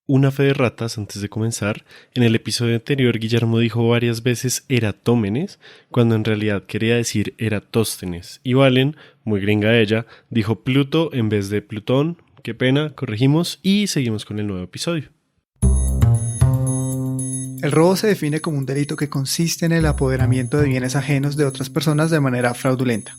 Una fe de ratas antes de comenzar. En el episodio anterior Guillermo dijo varias veces Eratómenes, cuando en realidad quería decir Eratóstenes. Y Valen, muy gringa ella, dijo Pluto en vez de Plutón. Qué pena, corregimos y seguimos con el nuevo episodio. El robo se define como un delito que consiste en el apoderamiento de bienes ajenos de otras personas de manera fraudulenta.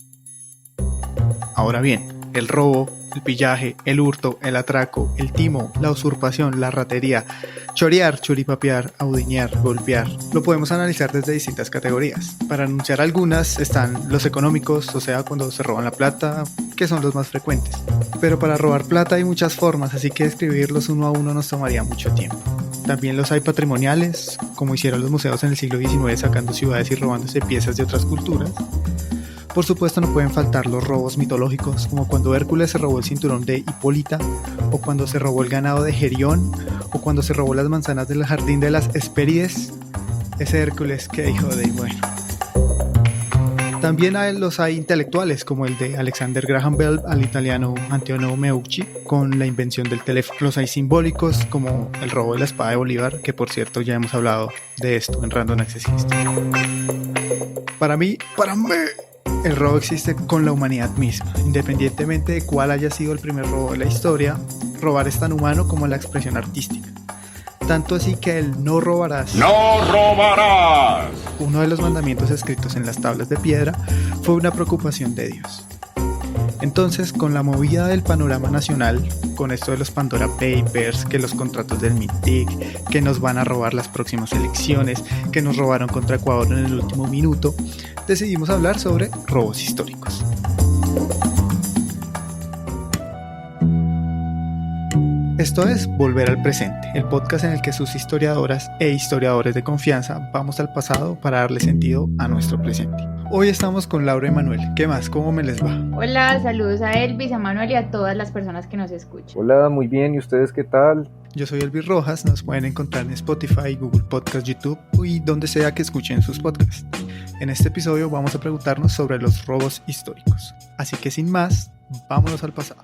Ahora bien, el robo, el pillaje, el hurto, el atraco, el timo, la usurpación, la ratería, chorear, churipapear, audiñar, golpear, lo podemos analizar desde distintas categorías. Para anunciar algunas están los económicos, o sea, cuando se roban la plata, que son los más frecuentes. Pero para robar plata hay muchas formas, así que describirlos uno a uno nos tomaría mucho tiempo. También los hay patrimoniales, como hicieron los museos en el siglo XIX sacando ciudades y robándose piezas de otras culturas. Por supuesto no pueden faltar los robos mitológicos, como cuando Hércules se robó el cinturón de Hipólita, o cuando se robó el ganado de Gerión, o cuando se robó las manzanas del jardín de las Hespérides. Ese Hércules, qué hijo de bueno. También los hay intelectuales, como el de Alexander Graham Bell al italiano Antonio Meucci, con la invención del teléfono. Los hay simbólicos, como el robo de la espada de Bolívar, que por cierto ya hemos hablado de esto en Random Access History. Para mí, el robo existe con la humanidad misma. Independientemente de cuál haya sido el primer robo de la historia, robar es tan humano como la expresión artística. Tanto así que el no robarás, uno de los mandamientos escritos en las tablas de piedra, fue una preocupación de Dios. Entonces, con la movida del panorama nacional, con esto de los Pandora Papers, que los contratos del MITIC, que nos van a robar las próximas elecciones, que nos robaron contra Ecuador en el último minuto, decidimos hablar sobre robos históricos. Esto es Volver al Presente, el podcast en el que sus historiadoras e historiadores de confianza vamos al pasado para darle sentido a nuestro presente. Hoy estamos con Laura y Manuel. ¿Qué más? ¿Cómo me les va? Hola, saludos a Elvis, a Manuel y a todas las personas que nos escuchan. Hola, muy bien. ¿Y ustedes qué tal? Yo soy Elvis Rojas. Nos pueden encontrar en Spotify, Google Podcast, YouTube y donde sea que escuchen sus podcasts. En este episodio vamos a preguntarnos sobre los robos históricos. Así que sin más, vámonos al pasado.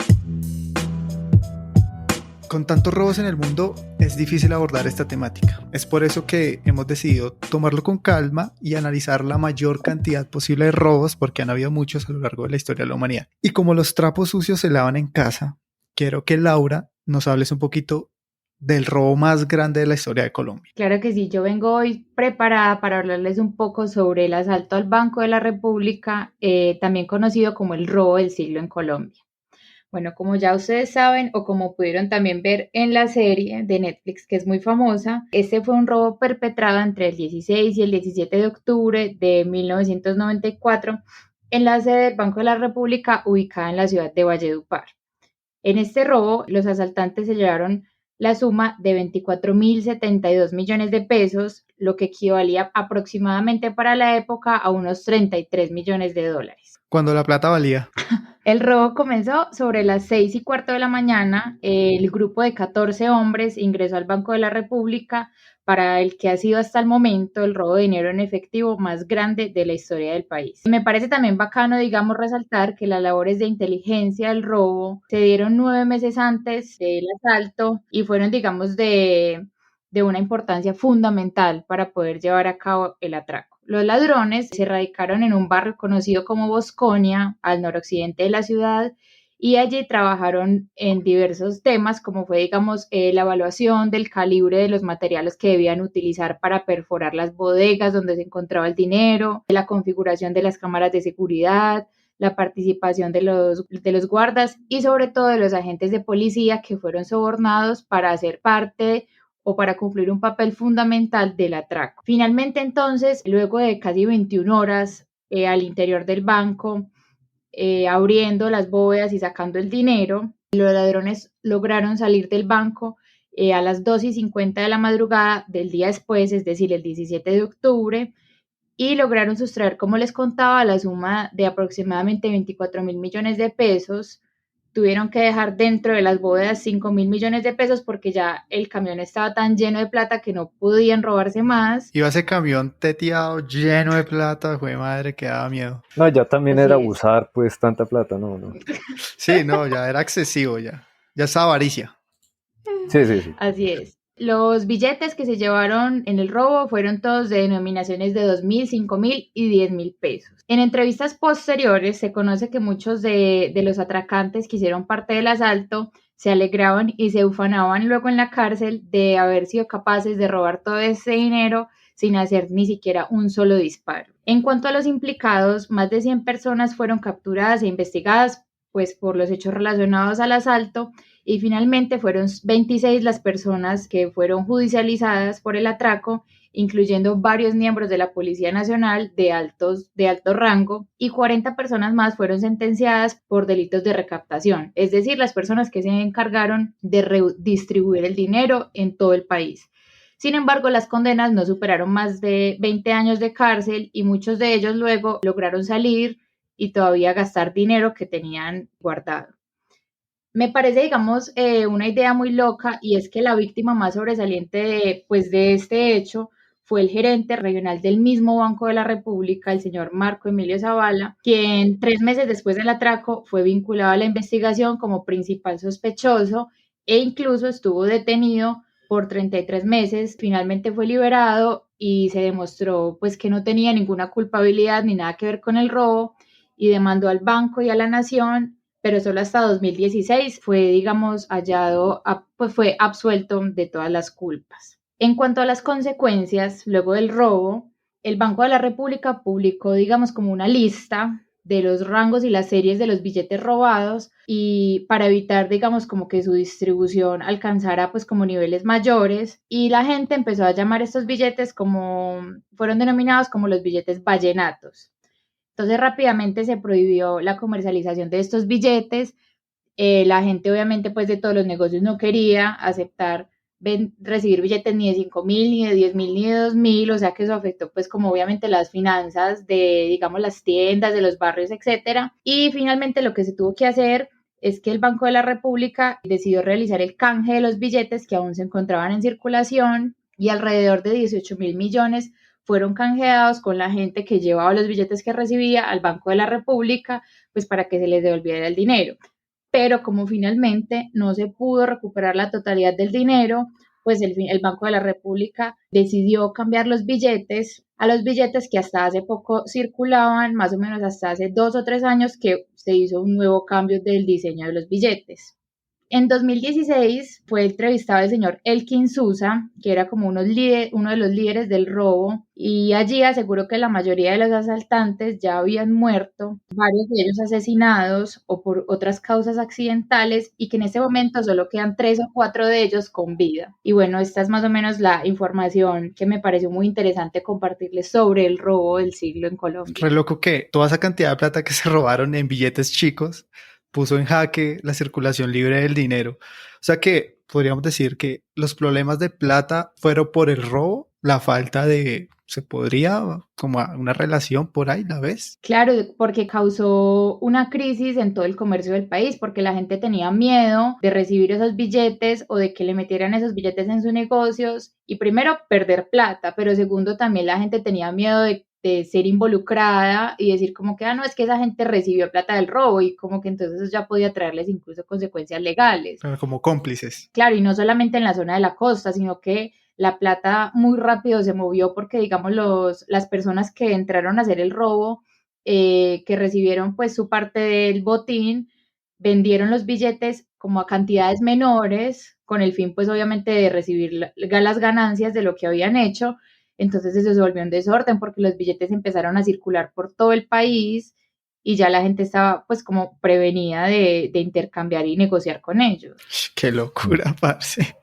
Con tantos robos en el mundo es difícil abordar esta temática. Es por eso que hemos decidido tomarlo con calma y analizar la mayor cantidad posible de robos, porque han habido muchos a lo largo de la historia de la humanidad. Y como los trapos sucios se lavan en casa, quiero que Laura nos hables un poquito del robo más grande de la historia de Colombia. Claro que sí, yo vengo hoy preparada para hablarles un poco sobre el asalto al Banco de la República, también conocido como el robo del siglo en Colombia. Bueno, como ya ustedes saben o como pudieron también ver en la serie de Netflix que es muy famosa, este fue un robo perpetrado entre el 16 y el 17 de octubre de 1994 en la sede del Banco de la República ubicada en la ciudad de Valledupar. En este robo, los asaltantes se llevaron la suma de 24.072 millones de pesos, lo que equivalía aproximadamente para la época a unos 33 millones de dólares. Cuando la plata valía. El robo comenzó sobre las 6:15 de la mañana. El grupo de 14 hombres ingresó al Banco de la República para el que ha sido hasta el momento el robo de dinero en efectivo más grande de la historia del país. Me parece también bacano, digamos, resaltar que las labores de inteligencia del robo se dieron 9 meses antes del asalto y fueron, digamos, de una importancia fundamental para poder llevar a cabo el atraco. Los ladrones se radicaron en un barrio conocido como Bosconia, al noroccidente de la ciudad, y allí trabajaron en diversos temas, como fue, digamos, la evaluación del calibre de los materiales que debían utilizar para perforar las bodegas donde se encontraba el dinero, la configuración de las cámaras de seguridad, la participación de los guardas y sobre todo de los agentes de policía que fueron sobornados para hacer parte o para cumplir un papel fundamental del atraco. Finalmente, entonces, luego de casi 21 horas al interior del banco, abriendo las bóvedas y sacando el dinero, los ladrones lograron salir del banco a las 2:50 de la madrugada del día después, es decir, el 17 de octubre, y lograron sustraer, como les contaba, la suma de aproximadamente 24.000 millones de pesos. Tuvieron que dejar dentro de las bóvedas 5.000 millones de pesos porque ya el camión estaba tan lleno de plata que no podían robarse más. Iba ese camión teteado lleno de plata, jue madre, que daba miedo. No, ya también Así era es. abusar, pues, tanta plata, no. Sí, no, ya era excesivo ya. Ya estaba avaricia. Sí, sí, sí. Así es. Los billetes que se llevaron en el robo fueron todos de denominaciones de 2.000, 5.000 y 10.000 pesos. En entrevistas posteriores se conoce que muchos de los atracantes que hicieron parte del asalto se alegraban y se ufanaban luego en la cárcel de haber sido capaces de robar todo ese dinero sin hacer ni siquiera un solo disparo. En cuanto a los implicados, más de 100 personas fueron capturadas e investigadas pues, por los hechos relacionados al asalto y finalmente fueron 26 las personas que fueron judicializadas por el atraco, incluyendo varios miembros de la Policía Nacional de alto rango, y 40 personas más fueron sentenciadas por delitos de recaptación, es decir, las personas que se encargaron de redistribuir el dinero en todo el país. Sin embargo, las condenas no superaron más de 20 años de cárcel y muchos de ellos luego lograron salir y todavía gastar dinero que tenían guardado. Me parece, digamos, una idea muy loca y es que la víctima más sobresaliente de este hecho fue el gerente regional del mismo Banco de la República, el señor Marco Emilio Zavala, quien 3 meses después del atraco fue vinculado a la investigación como principal sospechoso e incluso estuvo detenido por 33 meses. Finalmente fue liberado y se demostró pues que no tenía ninguna culpabilidad ni nada que ver con el robo y demandó al banco y a la nación, pero solo hasta 2016 fue, digamos, pues fue absuelto de todas las culpas. En cuanto a las consecuencias, luego del robo, el Banco de la República publicó, digamos, como una lista de los rangos y las series de los billetes robados y para evitar, digamos, como que su distribución alcanzara pues como niveles mayores y la gente empezó a llamar estos billetes fueron denominados como los billetes vallenatos. Entonces rápidamente se prohibió la comercialización de estos billetes. La gente obviamente pues de todos los negocios no quería aceptar recibir billetes ni de 5.000, ni de 10.000, ni de 2.000, o sea que eso afectó pues como obviamente las finanzas de digamos las tiendas, de los barrios, etcétera. Y finalmente lo que se tuvo que hacer es que el Banco de la República decidió realizar el canje de los billetes que aún se encontraban en circulación y alrededor de 18.000 millones fueron canjeados con la gente que llevaba los billetes que recibía al Banco de la República, pues para que se les devolviera el dinero. Pero como finalmente no se pudo recuperar la totalidad del dinero, pues el Banco de la República decidió cambiar los billetes a los billetes que hasta hace poco circulaban, más o menos hasta hace 2 o 3 años que se hizo un nuevo cambio del diseño de los billetes. En 2016 fue entrevistado el señor Elkin Sousa, que era como uno de los líderes del robo, y allí aseguró que la mayoría de los asaltantes ya habían muerto, varios de ellos asesinados o por otras causas accidentales, y que en este momento solo quedan 3 o 4 de ellos con vida. Y bueno, esta es más o menos la información que me pareció muy interesante compartirles sobre el robo del siglo en Colombia. Re loco que toda esa cantidad de plata que se robaron en billetes chicos puso en jaque la circulación libre del dinero. O sea que podríamos decir que los problemas de plata fueron por el robo, la falta de, se podría, como una relación por ahí, ¿la ves? Claro, porque causó una crisis en todo el comercio del país, porque la gente tenía miedo de recibir esos billetes o de que le metieran esos billetes en sus negocios y primero perder plata, pero segundo también la gente tenía miedo de ser involucrada y decir como que, no, es que esa gente recibió plata del robo y como que entonces eso ya podía traerles incluso consecuencias legales. Como cómplices. Claro, y no solamente en la zona de la costa, sino que la plata muy rápido se movió porque, digamos, las personas que entraron a hacer el robo, que recibieron pues su parte del botín, vendieron los billetes como a cantidades menores, con el fin pues obviamente de recibir las ganancias de lo que habían hecho. Entonces eso se volvió un desorden porque los billetes empezaron a circular por todo el país y ya la gente estaba pues como prevenida de intercambiar y negociar con ellos. Qué locura, parce.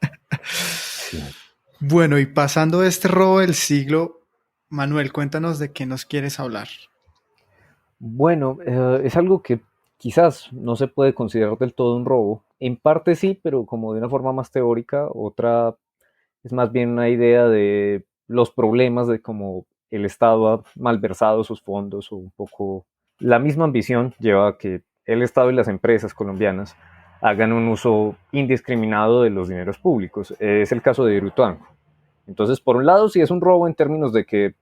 Bueno, y pasando de este robo del siglo, Manuel, cuéntanos de qué nos quieres hablar. Bueno, es algo que quizás no se puede considerar del todo un robo. En parte sí, pero como de una forma más teórica. Otra es más bien una idea de los problemas de cómo el Estado ha malversado sus fondos o un poco la misma ambición lleva a que el Estado y las empresas colombianas hagan un uso indiscriminado de los dineros públicos. Es el caso de Hidroituango. Entonces, por un lado, sí es un robo en términos de que,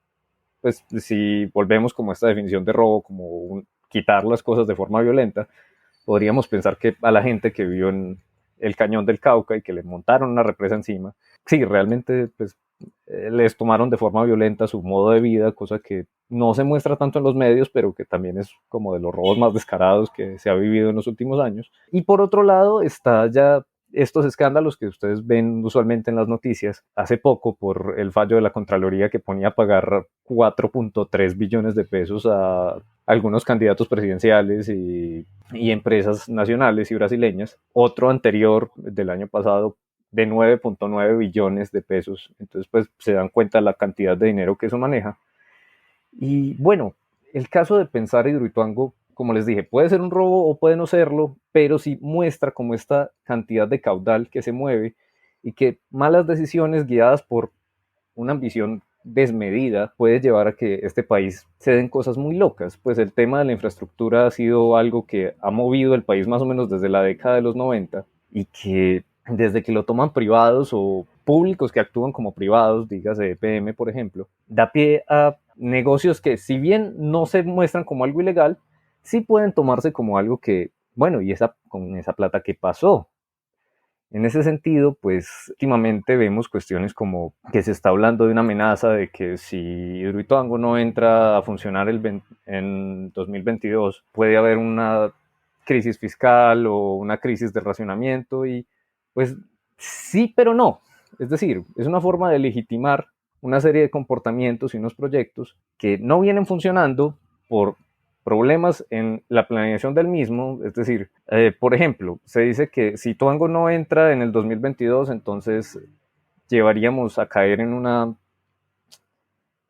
pues, si volvemos como a esta definición de robo, como quitar las cosas de forma violenta, podríamos pensar que a la gente que vivió en el cañón del Cauca y que le montaron una represa encima. Sí, realmente pues les tomaron de forma violenta su modo de vida, cosa que no se muestra tanto en los medios, pero que también es como de los robos más descarados que se ha vivido en los últimos años. Y por otro lado está ya estos escándalos que ustedes ven usualmente en las noticias, hace poco por el fallo de la Contraloría que ponía a pagar 4.3 billones de pesos a algunos candidatos presidenciales y empresas nacionales y brasileñas. Otro anterior del año pasado de 9.9 billones de pesos. Entonces, pues se dan cuenta la cantidad de dinero que eso maneja. Y bueno, el caso de pensar Hidroituango, como les dije, puede ser un robo o puede no serlo, pero sí muestra como esta cantidad de caudal que se mueve y que malas decisiones guiadas por una ambición desmedida puede llevar a que este país se den cosas muy locas. Pues el tema de la infraestructura ha sido algo que ha movido el país más o menos desde la década de los 90 y que desde que lo toman privados o públicos que actúan como privados, dígase EPM por ejemplo, da pie a negocios que si bien no se muestran como algo ilegal, sí pueden tomarse como algo que, bueno, ¿y con esa plata qué pasó? En ese sentido, pues últimamente vemos cuestiones como que se está hablando de una amenaza de que si Hidroituango no entra a funcionar en 2022, puede haber una crisis fiscal o una crisis de racionamiento y pues sí, pero no. Es decir, es una forma de legitimar una serie de comportamientos y unos proyectos que no vienen funcionando por problemas en la planeación del mismo, es decir, por ejemplo, se dice que si Tuango no entra en el 2022, entonces llevaríamos a caer en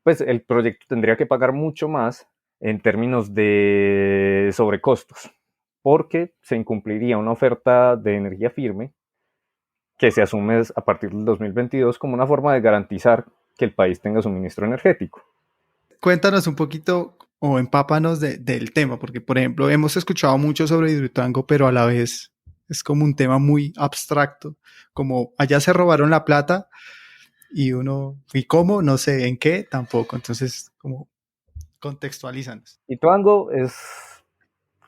pues el proyecto tendría que pagar mucho más en términos de sobrecostos, porque se incumpliría una oferta de energía firme que se asume a partir del 2022 como una forma de garantizar que el país tenga suministro energético. Cuéntanos un poquito o empápanos del tema, porque por ejemplo hemos escuchado mucho sobre Hidroituango, pero a la vez es como un tema muy abstracto, como allá se robaron la plata y uno, ¿y cómo? No sé, ¿en qué? Tampoco, entonces como contextualízanos. Ituango es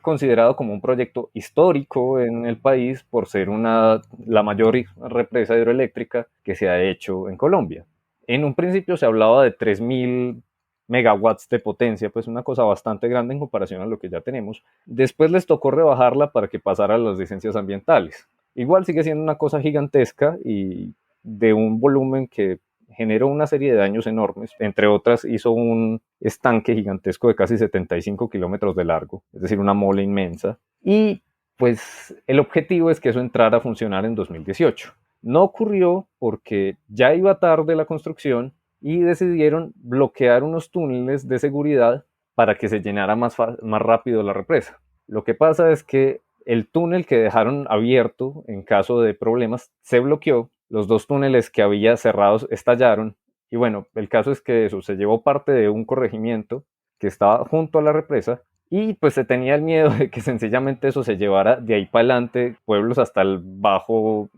considerado como un proyecto histórico en el país por ser la mayor represa hidroeléctrica que se ha hecho en Colombia. En un principio se hablaba de 3.000 megawatts de potencia, pues una cosa bastante grande en comparación a lo que ya tenemos. Después les tocó rebajarla para que pasara a las licencias ambientales. Igual sigue siendo una cosa gigantesca y de un volumen que generó una serie de daños enormes. Entre otras, hizo un estanque gigantesco de casi 75 kilómetros de largo, es decir, una mole inmensa. Y pues el objetivo es que eso entrara a funcionar en 2018. No ocurrió porque ya iba tarde la construcción y decidieron bloquear unos túneles de seguridad para que se llenara más rápido la represa. Lo que pasa es que el túnel que dejaron abierto en caso de problemas se bloqueó, los dos túneles que había cerrados estallaron y bueno, el caso es que eso se llevó parte de un corregimiento que estaba junto a la represa y pues se tenía el miedo de que sencillamente eso se llevara de ahí para adelante pueblos hasta el bajo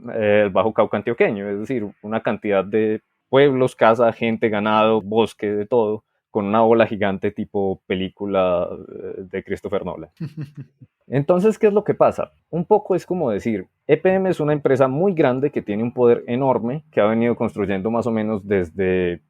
Cauca antioqueño, es decir, una cantidad de pueblos, casa, gente, ganado, bosque, de todo, con una ola gigante tipo película de Christopher Nolan. Entonces, ¿qué es lo que pasa? Un poco es como decir, EPM es una empresa muy grande que tiene un poder enorme, que ha venido construyendo más o menos desde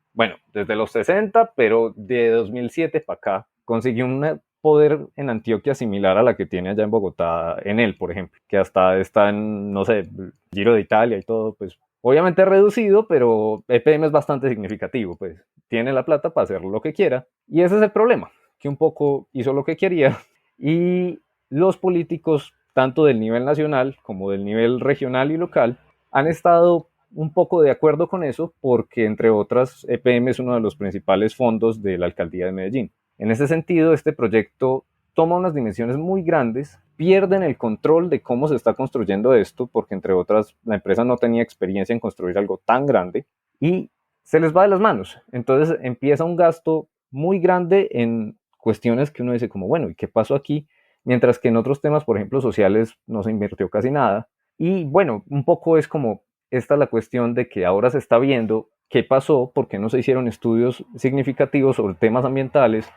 los 60, pero de 2007 para acá, consiguió un poder en Antioquia similar a la que tiene allá en Bogotá, en él, por ejemplo, que hasta está en, no sé, Giro de Italia y todo, pues obviamente reducido, pero EPM es bastante significativo, pues tiene la plata para hacer lo que quiera, y ese es el problema, que un poco hizo lo que quería, y los políticos, tanto del nivel nacional como del nivel regional y local, han estado un poco de acuerdo con eso porque, entre otras, EPM es uno de los principales fondos de la alcaldía de Medellín. En ese sentido, este proyecto toma unas dimensiones muy grandes, pierden el control de cómo se está construyendo esto, porque, entre otras, la empresa no tenía experiencia en construir algo tan grande y se les va de las manos. Entonces empieza un gasto muy grande en cuestiones que uno dice como, bueno, ¿y qué pasó aquí? Mientras que en otros temas, por ejemplo, sociales, no se invirtió casi nada. Y bueno, un poco es como esta la cuestión de que ahora se está viendo qué pasó, por qué no se hicieron estudios significativos sobre temas ambientales,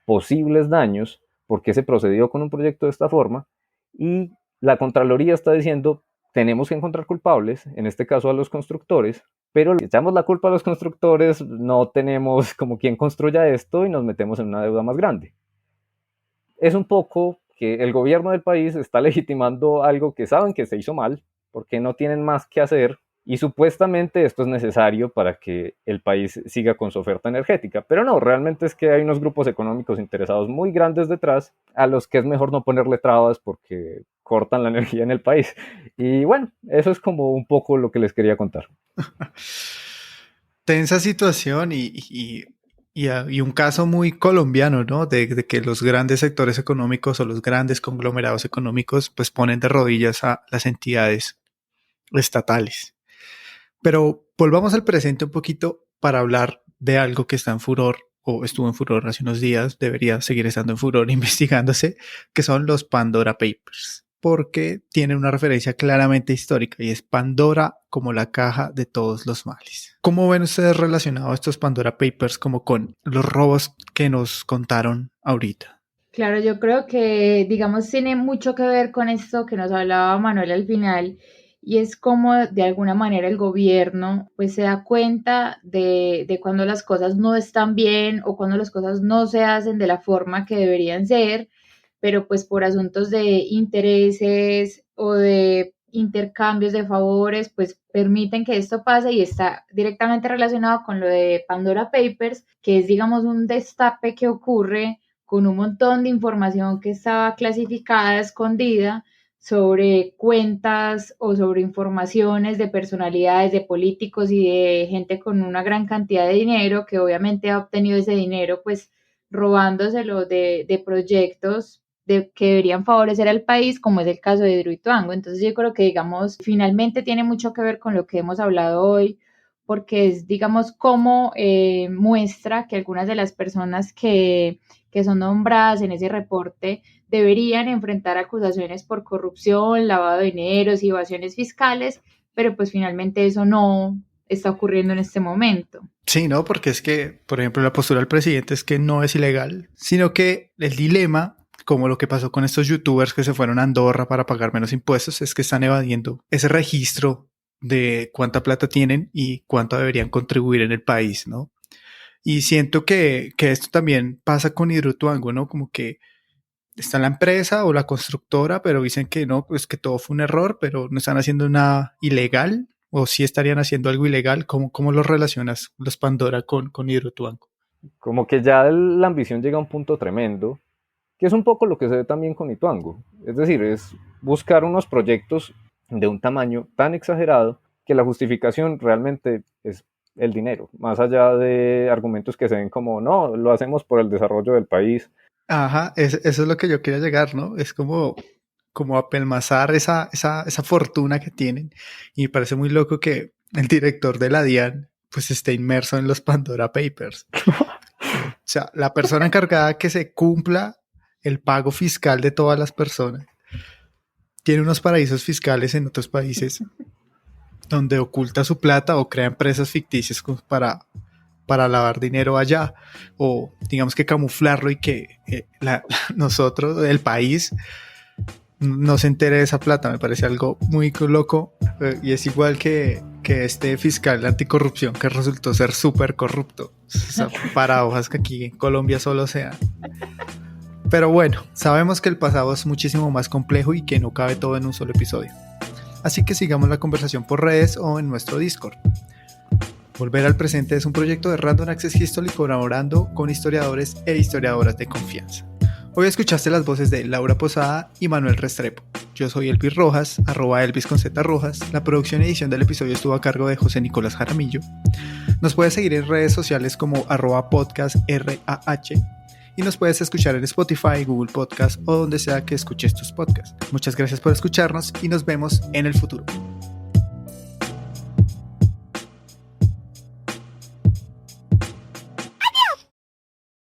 posibles daños, por qué se procedió con un proyecto de esta forma. Y la Contraloría está diciendo, tenemos que encontrar culpables, en este caso a los constructores, pero le echamos la culpa a los constructores, no tenemos como quien construya esto y nos metemos en una deuda más grande. Es un poco que el gobierno del país está legitimando algo que saben que se hizo mal, porque no tienen más que hacer, y supuestamente esto es necesario para que el país siga con su oferta energética. Pero no, realmente es que hay unos grupos económicos interesados muy grandes detrás, a los que es mejor no ponerle trabas porque cortan la energía en el país. Y bueno, eso es como un poco lo que les quería contar. Tensa situación y un caso muy colombiano, ¿no? De que los grandes sectores económicos o los grandes conglomerados económicos pues ponen de rodillas a las entidades estatales. Pero volvamos al presente un poquito para hablar de algo que está en furor o estuvo en furor hace unos días, debería seguir estando en furor investigándose, que son los Pandora Papers, porque tienen una referencia claramente histórica y es Pandora como la caja de todos los males. ¿Cómo ven ustedes relacionados estos Pandora Papers como con los robos que nos contaron ahorita? Claro, yo creo que, digamos, tiene mucho que ver con esto que nos hablaba Manuel al final, y es como de alguna manera el gobierno pues se da cuenta de cuando las cosas no están bien o cuando las cosas no se hacen de la forma que deberían ser, pero pues por asuntos de intereses o de intercambios de favores, pues permiten que esto pase y está directamente relacionado con lo de Pandora Papers, que es, digamos, un destape que ocurre con un montón de información que estaba clasificada, escondida, sobre cuentas o sobre informaciones de personalidades, de políticos y de gente con una gran cantidad de dinero que obviamente ha obtenido ese dinero pues robándoselo de proyectos que deberían favorecer al país, como es el caso de Hidroituango. Entonces yo creo que, digamos, finalmente tiene mucho que ver con lo que hemos hablado hoy, porque es, digamos, cómo muestra que algunas de las personas que son nombradas en ese reporte deberían enfrentar acusaciones por corrupción, lavado de dineros y evasiones fiscales, pero pues finalmente eso no está ocurriendo en este momento. Sí, ¿no? Porque es que, por ejemplo, la postura del presidente es que no es ilegal, sino que el dilema, como lo que pasó con estos youtubers que se fueron a Andorra para pagar menos impuestos, es que están evadiendo ese registro de cuánta plata tienen y cuánto deberían contribuir en el país, ¿no? Y siento que esto también pasa con Hidroituango, ¿no? Como que está la empresa o la constructora, pero dicen que no, pues que todo fue un error, pero no están haciendo nada ilegal, o sí estarían haciendo algo ilegal. ¿Cómo lo relacionas los Pandora con Hidroituango? Como que ya la ambición llega a un punto tremendo, que es un poco lo que se ve también con Ituango. Es decir, es buscar unos proyectos de un tamaño tan exagerado que la justificación realmente es el dinero, más allá de argumentos que se ven como, no, lo hacemos por el desarrollo del país. Ajá, eso es lo que yo quería llegar, ¿no? Es como apelmazar esa fortuna que tienen. Y me parece muy loco que el director de la DIAN pues esté inmerso en los Pandora Papers. O sea, la persona encargada que se cumpla el pago fiscal de todas las personas tiene unos paraísos fiscales en otros países donde oculta su plata o crea empresas ficticias para lavar dinero allá, o digamos que camuflarlo y que nosotros, el país, no se entere de esa plata. Me parece algo muy loco, y es igual que este fiscal anticorrupción que resultó ser súper corrupto. O sea, paradojas que aquí en Colombia solo se dan. Pero bueno, sabemos que el pasado es muchísimo más complejo y que no cabe todo en un solo episodio. Así que sigamos la conversación por redes o en nuestro Discord. Volver al presente es un proyecto de Random Access History colaborando con historiadores e historiadoras de confianza. Hoy escuchaste las voces de Laura Posada y Manuel Restrepo. Yo soy Elvis Rojas, @Elvis con Z Rojas. La producción y edición del episodio estuvo a cargo de José Nicolás Jaramillo. Nos puedes seguir en redes sociales como @podcastrah y nos puedes escuchar en Spotify, Google Podcast o donde sea que escuches tus podcasts. Muchas gracias por escucharnos y nos vemos en el futuro.